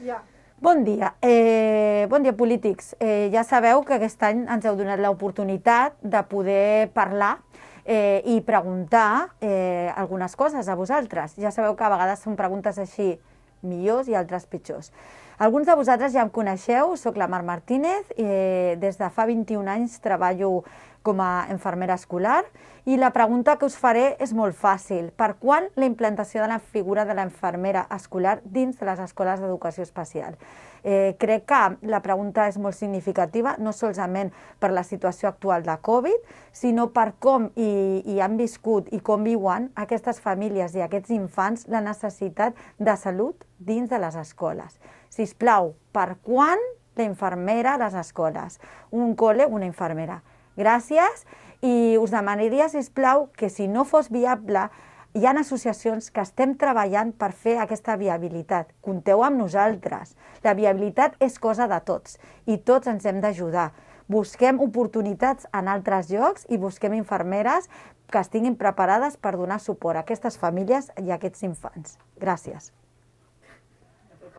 Ja. Bon dia. Bon dia, polítics. Ja sabeu que aquest any ens heu donat l'oportunitat de poder parlar i preguntar algunes coses a vosaltres. Ja sabeu que a vegades són preguntes així millors i altres pitjors. Alguns de vosaltres ja em coneixeu, soc la Mar Martínez, des de fa 21 anys treballo com a infermera escolar i la pregunta que us faré és molt fàcil. Per quan la implantació de la figura de la infermera escolar dins de les escoles d'educació especial? Crec que la pregunta és molt significativa, no solament per la situació actual de Covid, sinó per com hi han viscut i com viuen aquestes famílies i aquests infants la necessitat de salut dins de les escoles. Sisplau, per quan la infermera a les escoles? Un col·le, una infermera. Gràcies, i us demanaria, sisplau, que si no fos viable, hi ha associacions que estem treballant per fer aquesta viabilitat. Compteu amb nosaltres. La viabilitat és cosa de tots i tots ens hem d'ajudar. Busquem oportunitats en altres llocs i busquem infermeres que estiguin preparades per donar suport a aquestes famílies i a aquests infants. Gràcies.